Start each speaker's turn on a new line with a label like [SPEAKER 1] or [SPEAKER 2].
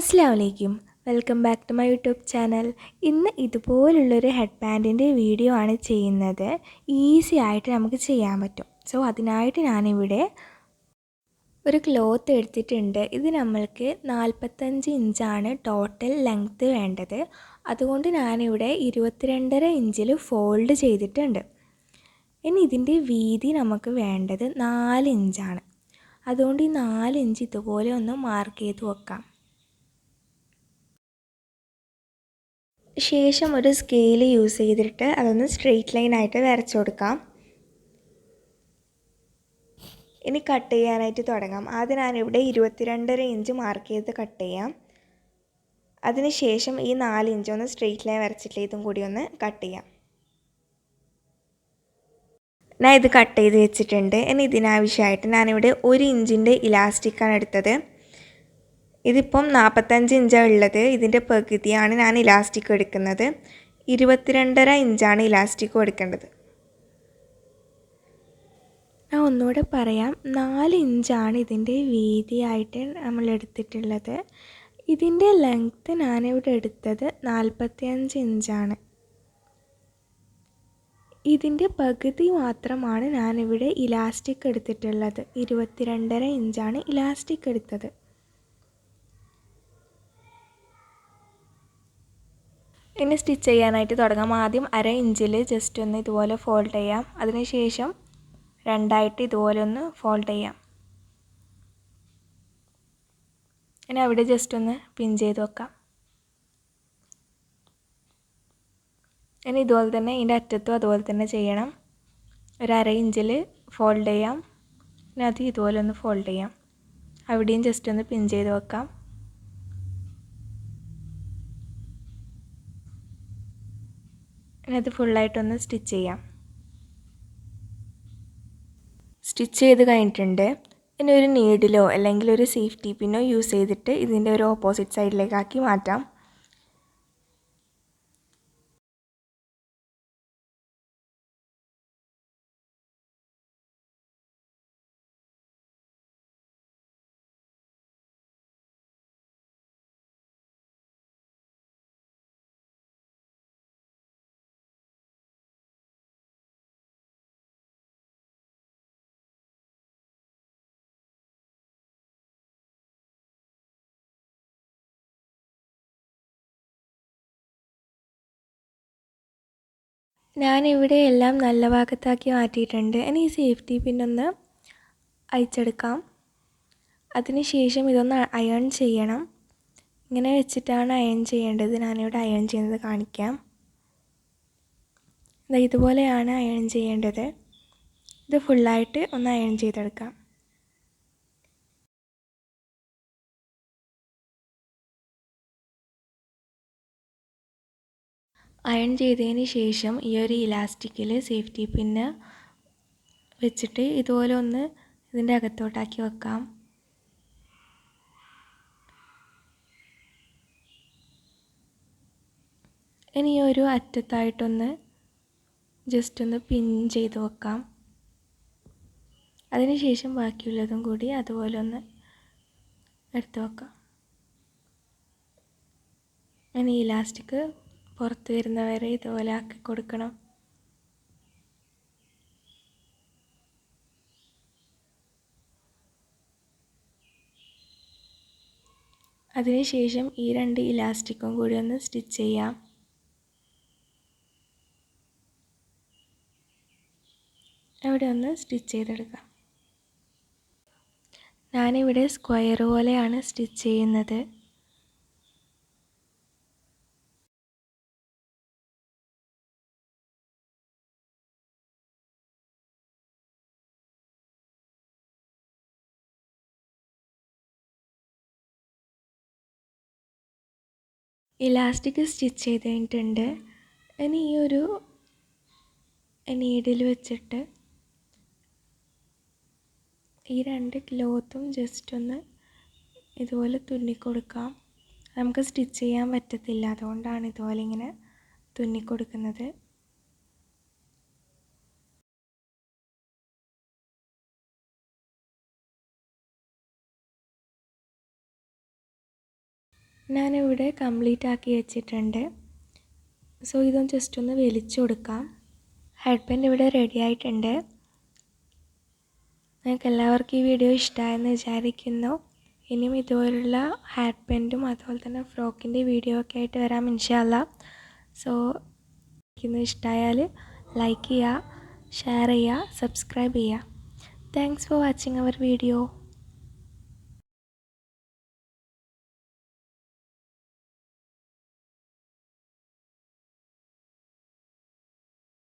[SPEAKER 1] അസ്സലാമലൈക്കും, welcome back to my YouTube channel. ഇന്ന് ഇതുപോലുള്ളൊരു ഹെഡ് ബാൻഡിൻ്റെ വീഡിയോ ആണ് ചെയ്യുന്നത്. ഈസി ആയിട്ട് നമുക്ക് ചെയ്യാൻ പറ്റും. സോ അതിനായിട്ട് ഞാനിവിടെ ഒരു ക്ലോത്ത് എടുത്തിട്ടുണ്ട്. ഇത് നമ്മൾക്ക് 45 ഇഞ്ചാണ് ടോട്ടൽ ലെങ്ത്ത് വേണ്ടത്. അതുകൊണ്ട് ഞാനിവിടെ 22.5 ഇഞ്ചിൽ ഫോൾഡ് ചെയ്തിട്ടുണ്ട്. ഇനി ഇതിൻ്റെ വീതി നമുക്ക് വേണ്ടത് 4 ഇഞ്ചാണ്. അതുകൊണ്ട് ഈ 4 ഇഞ്ച് ഇതുപോലെ ഒന്ന് മാർക്ക് ചെയ്ത് വെക്കാം. ശേഷം ഒരു സ്കെയിൽ യൂസ് ചെയ്തിട്ട് അതൊന്ന് സ്ട്രെയിറ്റ് ലൈനായിട്ട് വരച്ചു കൊടുക്കാം. ഇനി കട്ട് ചെയ്യാനായിട്ട് തുടങ്ങാം. ആദ്യം ഞാനിവിടെ 22.5 ഇഞ്ച് മാർക്ക് ചെയ്ത് കട്ട് ചെയ്യാം. അതിനുശേഷം ഈ 4 ഇഞ്ച് ഒന്ന് സ്ട്രെയിറ്റ് ലൈൻ വരച്ചിട്ട് ഇതും കൂടി ഒന്ന് കട്ട് ചെയ്യാം. ഞാൻ ഇത് കട്ട് ചെയ്ത് വെച്ചിട്ടുണ്ട്. ഇനി ഇതിനാവശ്യമായിട്ട് ഞാനിവിടെ 1 ഇഞ്ചിൻ്റെ ഇലാസ്റ്റിക്കാണ് എടുത്തത്. ഇതിപ്പം 45 ഇഞ്ചാണ് ഉള്ളത്. ഇതിൻ്റെ പകുതിയാണ് ഞാൻ ഇലാസ്റ്റിക് എടുക്കുന്നത്. 22.5 ഇഞ്ചാണ് ഇലാസ്റ്റിക് കൊടുക്കേണ്ടത്. ഞാൻ ഒന്നുകൂടെ പറയാം, 4 ഇഞ്ചാണ് ഇതിൻ്റെ വീതിയായിട്ട് നമ്മൾ എടുത്തിട്ടുള്ളത്. ഇതിൻ്റെ ലെങ്ത്ത് ഞാനിവിടെ എടുത്തത് 45 ഇഞ്ചാണ്. ഇതിൻ്റെ പകുതി മാത്രമാണ് ഞാനിവിടെ ഇലാസ്റ്റിക് എടുത്തിട്ടുള്ളത്. 22.5 ഇഞ്ചാണ് ഇലാസ്റ്റിക് എടുത്തത്. ഇനി സ്റ്റിച്ച് ചെയ്യാനായിട്ട് തുടങ്ങാം. ആദ്യം 1/2 ഇഞ്ചിൽ ജസ്റ്റ് ഒന്ന് ഇതുപോലെ ഫോൾഡ് ചെയ്യാം. അതിനുശേഷം 2ആയിട്ട് ഇതുപോലെ ഒന്ന് ഫോൾഡ് ചെയ്യാം. ഇനി അവിടെ ജസ്റ്റ് ഒന്ന് പിൻ ചെയ്ത് വെക്കാം. ഇനി ഇതുപോലെ തന്നെ ഇതിൻ്റെ അറ്റത്തും അതുപോലെ തന്നെ ചെയ്യണം. ഒരു 1/2 ഇഞ്ചിൽ ഫോൾഡ് ചെയ്യാം. ഇനി അത് ഇതുപോലെ ഒന്ന് ഫോൾഡ് ചെയ്യാം. അവിടെയും ജസ്റ്റ് ഒന്ന് പിൻ ചെയ്ത് വെക്കാം. ഇനി അത് ഫുള്ളായിട്ടൊന്ന് സ്റ്റിച്ച് ചെയ്യാം. സ്റ്റിച്ച് ചെയ്ത് കഴിഞ്ഞിട്ടുണ്ട്. ഇനി ഒരു നീഡിലോ അല്ലെങ്കിൽ ഒരു സേഫ്റ്റി പിന്നോ യൂസ് ചെയ്തിട്ട് ഇതിൻ്റെ ഒരു ഓപ്പോസിറ്റ് സൈഡിലേക്കാക്കി മാറ്റാം. ഞാനിവിടെ എല്ലാം നല്ല ഭാഗത്താക്കി മാറ്റിയിട്ടുണ്ട്. ഇനി ഈ സേഫ്റ്റി പിന്നൊന്ന് അയച്ചെടുക്കാം. അതിനുശേഷം ഇതൊന്ന് അയൺ ചെയ്യണം. ഇങ്ങനെ വെച്ചിട്ടാണ് അയൺ ചെയ്യേണ്ടത്. ഞാനിവിടെ അയൺ ചെയ്യുന്നത് കാണിക്കാം. ഇതുപോലെയാണ് അയൺ ചെയ്യേണ്ടത്. ഇത് ഫുള്ളായിട്ട് ഒന്ന് അയൺ ചെയ്തെടുക്കാം. അയൺ ചെയ്തതിന് ശേഷം ഈ ഒരു ഇലാസ്റ്റിക്കിൽ സേഫ്റ്റി പിന്ന് വെച്ചിട്ട് ഇതുപോലെ ഒന്ന് ഇതിൻ്റെ അകത്തോട്ടാക്കി വെക്കാം. ഇനി ഈ ഒരു അറ്റത്തായിട്ടൊന്ന് ജസ്റ്റ് ഒന്ന് പിൻ ചെയ്ത് വെക്കാം. അതിനുശേഷം ബാക്കിയുള്ളതും കൂടി അതുപോലെ ഒന്ന് എടുത്ത് വെക്കാം. ഇനി ഇലാസ്റ്റിക് പുറത്ത് വരുന്നവരെ ഇതുപോലെ ആക്കി കൊടുക്കണം. അതിനുശേഷം ഈ 2 ഇലാസ്റ്റിക്കും കൂടി ഒന്ന് സ്റ്റിച്ച് ചെയ്യാം. അവിടെ ഒന്ന് സ്റ്റിച്ച് ചെയ്തെടുക്കാം. ഞാനിവിടെ സ്ക്വയർ പോലെയാണ് സ്റ്റിച്ച് ചെയ്യുന്നത്. ഇലാസ്റ്റിക് സ്റ്റിച്ച് ചെയ്ത് കഴിഞ്ഞിട്ടുണ്ട്. ഇനി ഈ ഒരു നീഡിൽ വെച്ചിട്ട് ഈ 2 ക്ലോത്തും ജസ്റ്റ് ഒന്ന് ഇതുപോലെ തുന്നിക്കൊടുക്കാം. നമുക്ക് സ്റ്റിച്ച് ചെയ്യാൻ പറ്റത്തില്ല, അതുകൊണ്ടാണ് ഇതുപോലെ ഇങ്ങനെ തുന്നിക്കൊടുക്കുന്നത്. ഞാനിവിടെ കംപ്ലീറ്റ് ആക്കി വെച്ചിട്ടുണ്ട്. സോ ഇതൊന്ന് ജസ്റ്റ് ഒന്ന് വലിച്ചു കൊടുക്കാം. ഹെഡ് ബാൻഡ് ഇവിടെ റെഡി ആയിട്ടുണ്ട്. നിങ്ങൾക്ക് എല്ലാവർക്കും ഈ വീഡിയോ ഇഷ്ടമായെന്ന് വിചാരിക്കുന്നു. ഇനിയും ഇതുപോലുള്ള ഹെഡ് ബാൻഡും അതുപോലെ തന്നെ ഫ്രോക്കിൻ്റെ വീഡിയോ ഒക്കെ ആയിട്ട് വരാം ഇൻഷാ അല്ലാഹ്. സോ ഇഷ്ടമായാൽ ലൈക്ക് ചെയ്യുക, ഷെയർ ചെയ്യുക, സബ്സ്ക്രൈബ് ചെയ്യുക. Thanks for watching our video.